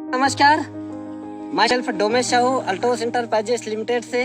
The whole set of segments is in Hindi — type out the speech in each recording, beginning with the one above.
नमस्कार, myself Domesh Sahu Altos enterprises limited से।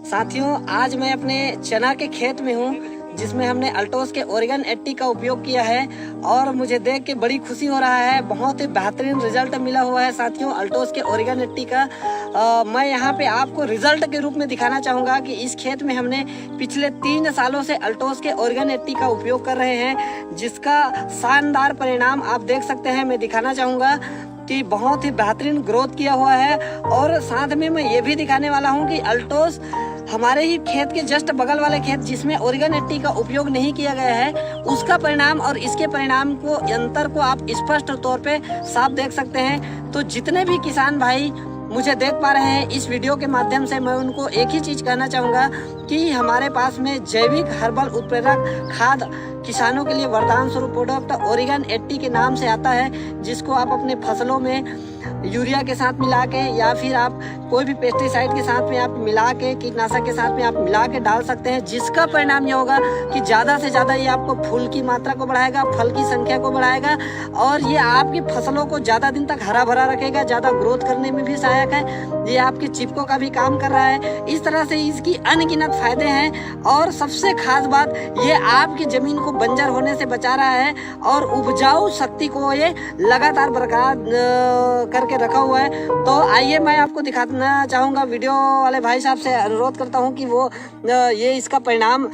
साथियों, आज मैं अपने चना के खेत में हूँ जिसमें हमने अल्टोस के ओरिगन 80 का उपयोग किया है और मुझे देख के बड़ी खुशी हो रहा है। बहुत ही बेहतरीन रिजल्ट मिला हुआ है साथियों अल्टोस के ओरिगन 80 का। मैं यहाँ पे आपको रिजल्ट के रूप में दिखाना चाहूँगा कि इस खेत में हमने पिछले 3 सालों से अल्टोस के ओरिगन 80 का उपयोग कर रहे हैं, जिसका शानदार परिणाम आप देख सकते हैं। मैं दिखाना चाहूँगा कि बहुत ही बेहतरीन ग्रोथ किया हुआ है और साथ में मैं ये भी दिखाने वाला हूँ कि अल्टोस हमारे ही खेत के जस्ट बगल वाले खेत जिसमें ओरिगन 80 का उपयोग नहीं किया गया है, उसका परिणाम और इसके परिणाम को अंतर को आप स्पष्ट तौर पे साफ देख सकते हैं। तो जितने भी किसान भाई मुझे देख पा रहे हैं इस वीडियो के माध्यम से, मैं उनको एक ही चीज कहना चाहूँगा कि हमारे पास में जैविक हर्बल उत्प्रेरक खाद किसानों के लिए वरदान स्वरूप प्रोडक्ट ओरिगन 80 के नाम से आता है, जिसको आप अपने फसलों में यूरिया के साथ मिला के या फिर आप कोई भी पेस्टिसाइड के साथ में आप मिला के, कीटनाशक के साथ में आप मिला के डाल सकते हैं, जिसका परिणाम ये होगा कि ज़्यादा से ज़्यादा ये आपको फूल की मात्रा को बढ़ाएगा, फल की संख्या को बढ़ाएगा और ये आपकी फसलों को ज़्यादा दिन तक हरा भरा रखेगा, ज़्यादा ग्रोथ करने में भी सहायक है। ये आपके चिपको का भी काम कर रहा है। इस तरह से इसकी अनगिनत फायदे हैं और सबसे खास बात ये आपकी ज़मीन को बंजर होने से बचा रहा है और उपजाऊ शक्ति को ये लगातार बरकरार करके रखा हुआ है। तो आइए मैं आपको दिखाना चाहूँगा, वीडियो वाले भाई साहब से अनुरोध करता हूँ कि वो ये इसका परिणाम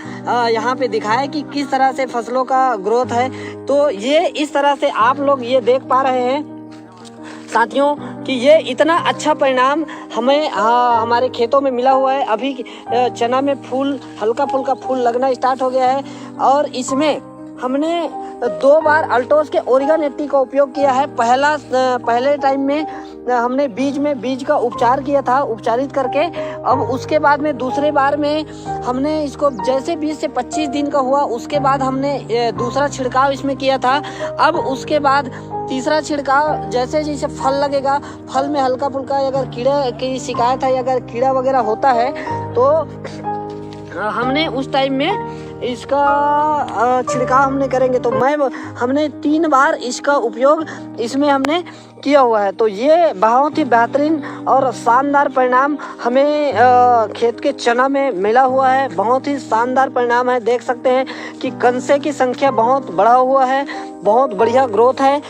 यहाँ पे दिखाए कि किस तरह से फसलों का ग्रोथ है। तो ये इस तरह से आप लोग ये देख पा रहे हैं साथियों कि ये इतना अच्छा परिणाम हमें हमारे खेतों में मिला हुआ है। अभी चना में फूल हल्का फुल्का फूल लगना स्टार्ट हो गया है और इसमें हमने 2 बार अल्टोस के ओरिगन 80 का उपयोग किया है। पहले टाइम में हमने बीज का उपचार किया था, उपचारित करके। अब उसके बाद में दूसरे बार में हमने इसको जैसे 20 से 25 दिन का हुआ, उसके बाद हमने दूसरा छिड़काव इसमें किया था। अब उसके बाद तीसरा छिड़काव जैसे जैसे फल लगेगा, फल में हल्का फुल्का अगर कीड़े की शिकायत है, अगर कीड़ा वगैरह होता है तो हमने उस टाइम में इसका छिड़काव हमने करेंगे। तो हमने 3 बार इसका उपयोग इसमें हमने किया हुआ है। तो ये बहुत ही बेहतरीन और शानदार परिणाम हमें खेत के चना में मिला हुआ है। बहुत ही शानदार परिणाम है। देख सकते हैं कि कंसे की संख्या बहुत बढ़ा हुआ है, बहुत बढ़िया ग्रोथ है।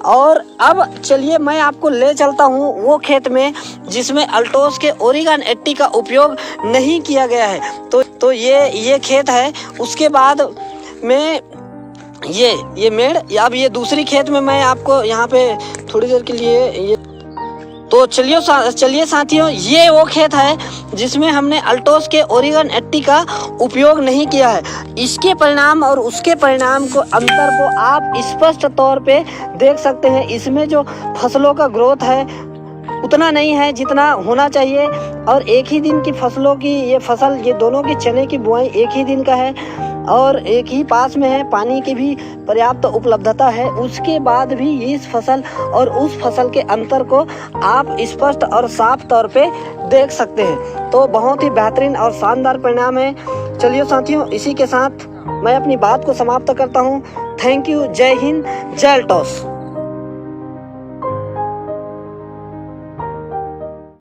और अब चलिए मैं आपको ले चलता हूँ वो खेत में जिसमें अल्टोस के ओरिगन 80 का उपयोग नहीं किया गया है। तो ये खेत है। उसके बाद में ये मेड़, अब ये दूसरी खेत में मैं आपको यहाँ पे थोड़ी देर के लिए तो चलिए साथियों, ये वो खेत है जिसमें हमने अल्टोस के ओरिगन 80 का उपयोग नहीं किया है। इसके परिणाम और उसके परिणाम को अंतर को आप स्पष्ट तौर पे देख सकते हैं। इसमें जो फसलों का ग्रोथ है उतना नहीं है जितना होना चाहिए और एक ही दिन की फसलों की ये दोनों की चने की बुआई एक ही दिन का है और एक ही पास में है, पानी की भी पर्याप्त उपलब्धता है। उसके बाद भी इस फसल और उस फसल के अंतर को आप स्पष्ट और साफ तौर पे देख सकते हैं। तो बहुत ही बेहतरीन और शानदार परिणाम है। चलिए साथियों, इसी के साथ मैं अपनी बात को समाप्त करता हूँ। Thank you. जय हिंद, जय अल्टोस।